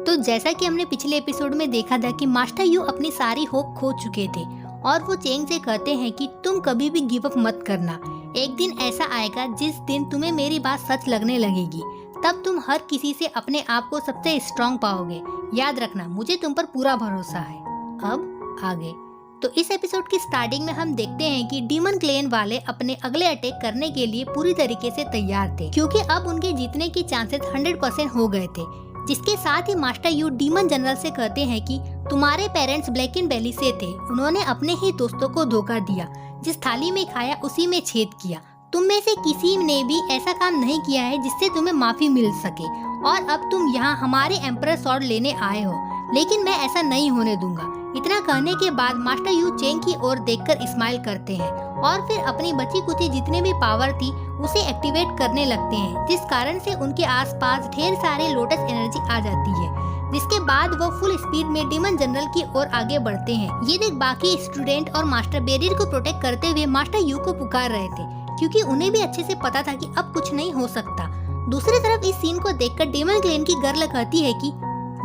तो जैसा कि हमने पिछले एपिसोड में देखा था कि मास्टर यू अपनी सारी होप खो चुके थे और वो चेंग से कहते हैं कि तुम कभी भी गिव अप मत करना। एक दिन ऐसा आएगा जिस दिन तुम्हें मेरी बात सच लगने लगेगी, तब तुम हर किसी से अपने आप को सबसे स्ट्रॉन्ग पाओगे। याद रखना, मुझे तुम पर पूरा भरोसा है। अब आगे तो इस एपिसोड की स्टार्टिंग में हम देखते हैं कि डीमन क्लेन वाले अपने अगले अटैक करने के लिए पूरी तरीके से तैयार थे, क्योंकि अब उनके जीतने की चांसेस 100% हो गए थे। जिसके साथ ही मास्टर यू डीमन जनरल से कहते हैं कि तुम्हारे पेरेंट्स ब्लैक एंड बेली से थे, उन्होंने अपने ही दोस्तों को धोखा दिया, जिस थाली में खाया उसी में छेद किया। तुम में से किसी ने भी ऐसा काम नहीं किया है जिससे तुम्हें माफी मिल सके, और अब तुम यहाँ हमारे एम्परर स्वॉर्ड लेने आए हो, लेकिन मैं ऐसा नहीं होने दूंगा। इतना कहने के बाद मास्टर यू चेंग की ओर देखकर स्माइल करते हैं और फिर अपनी बची कुची जितने भी पावर थी उसे एक्टिवेट करने लगते हैं, जिस कारण से उनके आसपास ढेर सारे लोटस एनर्जी आ जाती है। जिसके बाद वो फुल स्पीड में डीमन जनरल की ओर आगे बढ़ते हैं। ये देख बाकी स्टूडेंट और मास्टर बैरियर को प्रोटेक्ट करते हुए मास्टर यू को पुकार रहे थे, क्योंकि उन्हें भी अच्छे से पता था कि अब कुछ नहीं हो सकता। दूसरी तरफ इस सीन को देखकर डीमन क्लेन की गर्ल कहती है कि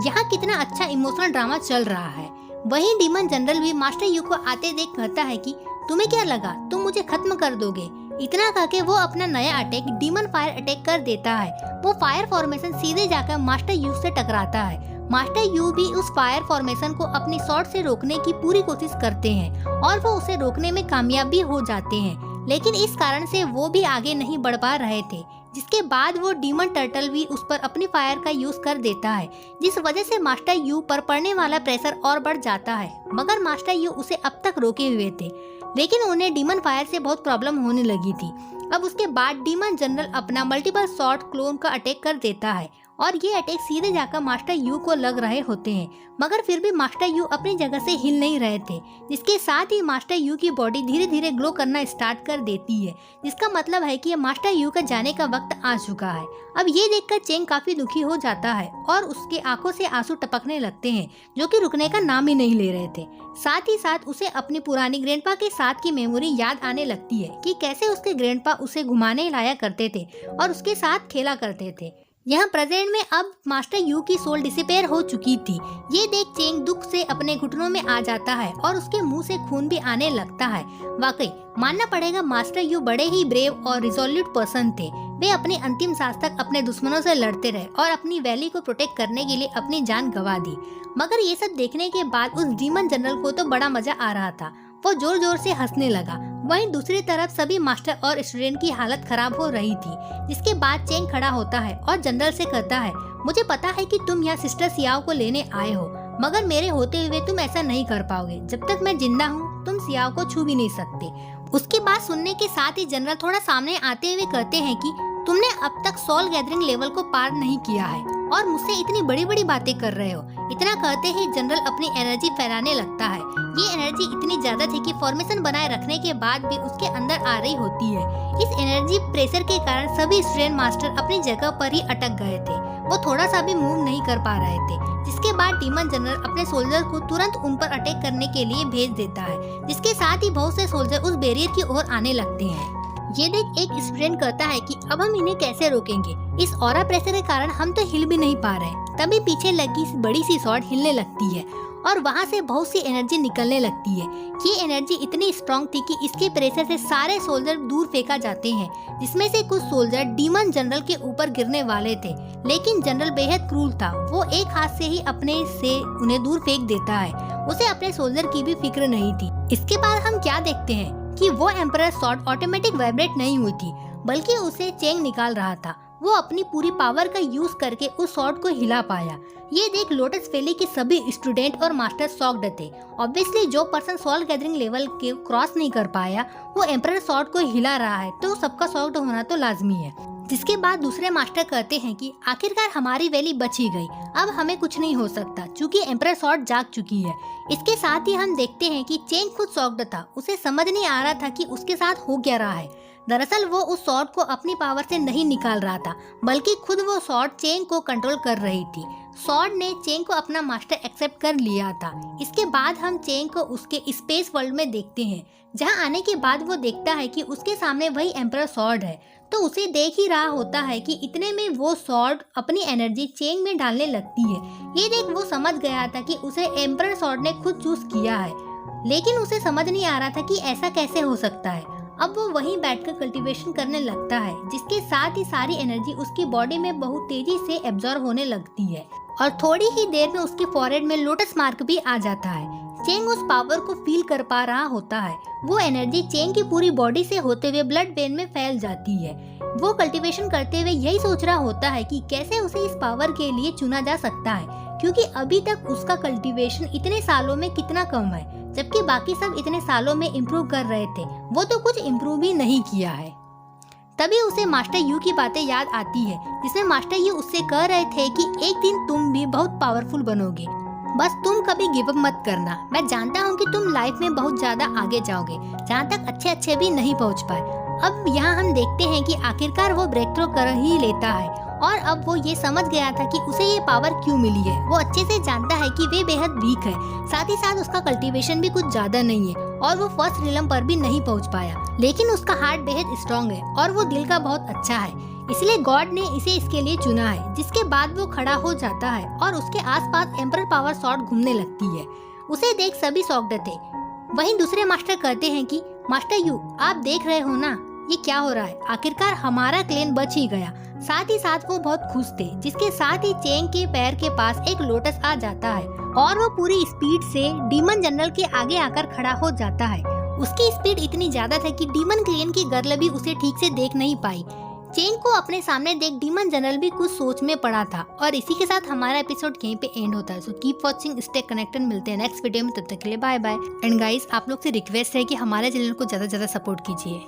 यहाँ कितना अच्छा इमोशनल ड्रामा चल रहा है। वहीं डीमन जनरल भी मास्टर यू को आते देख कहता है कि तुम्हें क्या लगा तुम मुझे खत्म कर दोगे। इतना कहके वो अपना नया अटैक डीमन फायर अटैक कर देता है। वो फायर फॉर्मेशन सीधे जाकर मास्टर यू से टकराता है। मास्टर यू भी उस फायर फॉर्मेशन को अपनी शॉट से रोकने की पूरी कोशिश करते हैं और वो उसे रोकने में कामयाब भी हो जाते हैं, लेकिन इस कारण से वो भी आगे नहीं बढ़ पा रहे थे। जिसके बाद वो डीमन टर्टल भी उस पर अपनी फायर का यूज कर देता है, जिस वजह से मास्टर यू पर पड़ने वाला प्रेशर और बढ़ जाता है। मगर मास्टर यू उसे अब तक रोके हुए थे, लेकिन उन्हें डीमन फायर से बहुत प्रॉब्लम होने लगी थी। अब उसके बाद डीमन जनरल अपना मल्टीपल शॉट क्लोन का अटैक कर देता है और ये अटैक सीधे जाकर मास्टर यू को लग रहे होते हैं, मगर फिर भी मास्टर यू अपनी जगह से हिल नहीं रहे थे। जिसके साथ ही मास्टर यू की बॉडी धीरे धीरे ग्लो करना स्टार्ट कर देती है, जिसका मतलब है कि मास्टर यू का जाने का वक्त आ चुका है। अब ये देखकर चेंग काफी दुखी हो जाता है और उसके आंखों से आंसू टपकने लगते हैं, जो कि रुकने का नाम ही नहीं ले रहे थे। साथ ही साथ उसे अपनी पुरानी ग्रैंडपा के साथ की मेमोरी याद आने लगती है कि कैसे उसके ग्रैंडपा उसे घुमाने लाया करते थे और उसके साथ खेला करते थे। यहाँ प्रेजेंट में अब मास्टर यू की सोल डिसअपीयर हो चुकी थी। ये देख चेंग दुख से अपने घुटनों में आ जाता है और उसके मुंह से खून भी आने लगता है। वाकई मानना पड़ेगा, मास्टर यू बड़े ही ब्रेव और रिजोल्यूट पर्सन थे। वे अपने अंतिम सांस तक अपने दुश्मनों से लड़ते रहे और अपनी वैली को प्रोटेक्ट करने के लिए अपनी जान गंवा दी। मगर ये सब देखने के बाद उस डीमन जनरल को तो बड़ा मजा आ रहा था, वो जोर जोर से हंसने लगा। वहीं दूसरी तरफ सभी मास्टर और स्टूडेंट की हालत खराब हो रही थी। जिसके बाद चेंग खड़ा होता है और जनरल से कहता है, मुझे पता है कि तुम यहाँ सिस्टर सियाओ को लेने आए हो, मगर मेरे होते हुए तुम ऐसा नहीं कर पाओगे। जब तक मैं जिंदा हूँ तुम सियाओ को छू भी नहीं सकते। उसकी बात सुनने के साथ ही जनरल थोड़ा सामने आते हुए कहते हैं कि तुमने अब तक सोल गैदरिंग लेवल को पार नहीं किया है और मुझसे इतनी बड़ी बड़ी बातें कर रहे हो। इतना कहते ही जनरल अपनी एनर्जी फैलाने लगता है। ये एनर्जी इतनी ज्यादा थी कि फॉर्मेशन बनाए रखने के बाद भी उसके अंदर आ रही होती है। इस एनर्जी प्रेशर के कारण सभी स्टूडेंट मास्टर अपनी जगह पर ही अटक गए थे, वो थोड़ा सा भी मूव नहीं कर पा रहे थे। जिसके बाद डीमन जनरल अपने सोल्जर को तुरंत उन पर अटैक करने के लिए भेज देता है, जिसके साथ ही बहुत से सोल्जर उस बैरियर की ओर आने लगते हैं। ये देख एक स्टूडेंट कहता है कि अब हम इन्हें कैसे रोकेंगे, इस ऑरा प्रेशर के कारण हम तो हिल भी नहीं पा रहे। तभी पीछे लगी बड़ी सी शॉट हिलने लगती है और वहाँ से बहुत सी एनर्जी निकलने लगती है। ये एनर्जी इतनी स्ट्रॉन्ग थी कि इसके प्रेशर से सारे सोल्जर दूर फेंका जाते हैं, जिसमें से कुछ सोल्जर डीमन जनरल के ऊपर गिरने वाले थे, लेकिन जनरल बेहद क्रूर था। वो एक हाथ से ही अपने से उन्हें दूर फेंक देता है, उसे अपने सोल्जर की भी फिक्र नहीं थी। इसके बाद हम क्या देखते हैं कि वो एम्परर स्वॉर्ड ऑटोमेटिक वाइब्रेट नहीं हुई थी, बल्कि उसे चेंग निकाल रहा था। वो अपनी पूरी पावर का यूज करके उस स्वॉर्ड को हिला पाया। ये देख लोटस वैली के सभी स्टूडेंट और मास्टर शॉक्ड थे। ऑब्वियसली जो पर्सन सोल गैदरिंग लेवल के क्रॉस नहीं कर पाया वो एम्परर स्वॉर्ड को हिला रहा है, तो सबका शॉक्ड होना तो लाजमी है। जिसके बाद दूसरे मास्टर कहते हैं कि आखिरकार हमारी वैली बच ही गई, अब हमें कुछ नहीं हो सकता क्योंकि एम्परर स्वॉर्ड जाग चुकी है। इसके साथ ही हम देखते हैं कि चेंग खुद शॉक्ड था, उसे समझ नहीं आ रहा था कि उसके साथ हो क्या रहा है। दरअसल वो उस शॉट को अपनी पावर से नहीं निकाल रहा था, बल्कि खुद वो शॉट चेंग को कंट्रोल कर रही थी। शॉट ने चेंग को अपना मास्टर एक्सेप्ट कर लिया था। इसके बाद हम चेंग को उसके स्पेस वर्ल्ड में देखते हैं, जहां आने के बाद वो देखता है कि उसके सामने वही एम्परर स्वॉर्ड है तो उसे देख ही रहा होता है कि इतने में वो सॉर्ड अपनी एनर्जी चेंग में डालने लगती है। ये देख वो समझ गया था कि उसे एम्परर सॉर्ड ने खुद चूज किया है, लेकिन उसे समझ नहीं आ रहा था कि ऐसा कैसे हो सकता है। अब वो वहीं बैठकर कल्टीवेशन करने लगता है, जिसके साथ ही सारी एनर्जी उसकी बॉडी में बहुत तेजी से एब्जॉर्ब होने लगती है और थोड़ी ही देर में उसके फॉरहेड में लोटस मार्क भी आ जाता है। चेंग उस पावर को फील कर पा रहा होता है। वो एनर्जी चेंग की पूरी बॉडी से होते हुए ब्लड वेन में फैल जाती है। वो कल्टीवेशन करते हुए यही सोच रहा होता है कि कैसे उसे इस पावर के लिए चुना जा सकता है, क्योंकि अभी तक उसका कल्टीवेशन इतने सालों में कितना कम है, जबकि बाकी सब इतने सालों में इम्प्रूव कर रहे थे। वो तो कुछ इम्प्रूव भी नहीं किया है। तभी उसे मास्टर यू की बातें याद आती है, जिसमें मास्टर यू उससे कह रहे थे कि एक दिन तुम भी बहुत पावरफुल बनोगे, बस तुम कभी गिव अप मत करना। मैं जानता हूँ कि तुम लाइफ में बहुत ज्यादा आगे जाओगे, जहाँ तक अच्छे भी नहीं पहुँच पाए। अब यहाँ हम देखते हैं कि आखिरकार वो ब्रेक थ्रू कर ही लेता है और अब वो ये समझ गया था कि उसे ये पावर क्यों मिली है। वो अच्छे से जानता है कि वे बेहद वीक है, साथ ही साथ उसका कल्टीवेशन भी कुछ ज्यादा नहीं है और वो फर्स्ट रिलम पर भी नहीं पहुंच पाया, लेकिन उसका हार्ट बेहद स्ट्रॉन्ग है और वो दिल का बहुत अच्छा है, इसलिए गॉड ने इसे इसके लिए चुना है। जिसके बाद वो खड़ा हो जाता है और उसके आसपास एम्परर पावर सॉर्ड घूमने लगती है। उसे देख सभी शॉक्ड थे। वहीं दूसरे मास्टर कहते हैं कि मास्टर यू, आप देख रहे हो ना ये क्या हो रहा है, आखिरकार हमारा क्लेन बच ही गया। साथ ही साथ वो बहुत खुश थे, जिसके साथ ही चेंग के पैर के पास एक लोटस आ जाता है और वो पूरी स्पीड से डीमन जनरल के आगे आकर खड़ा हो जाता है। उसकी स्पीड इतनी ज्यादा था कि डीमन क्लेन की गर्ल भी उसे ठीक से देख नहीं पाई। चेंग को अपने सामने देख डीमन जनरल भी कुछ सोच में पड़ा था और इसी के साथ हमारा एपिसोड यहीं पे एंड होता है। So keep watching, stay connected, मिलते हैं नेक्स्ट वीडियो में, तब तक के लिए बाय बाय। एंड गाइस, आप लोग से रिक्वेस्ट है कि हमारे चैनल को ज्यादा सपोर्ट कीजिए।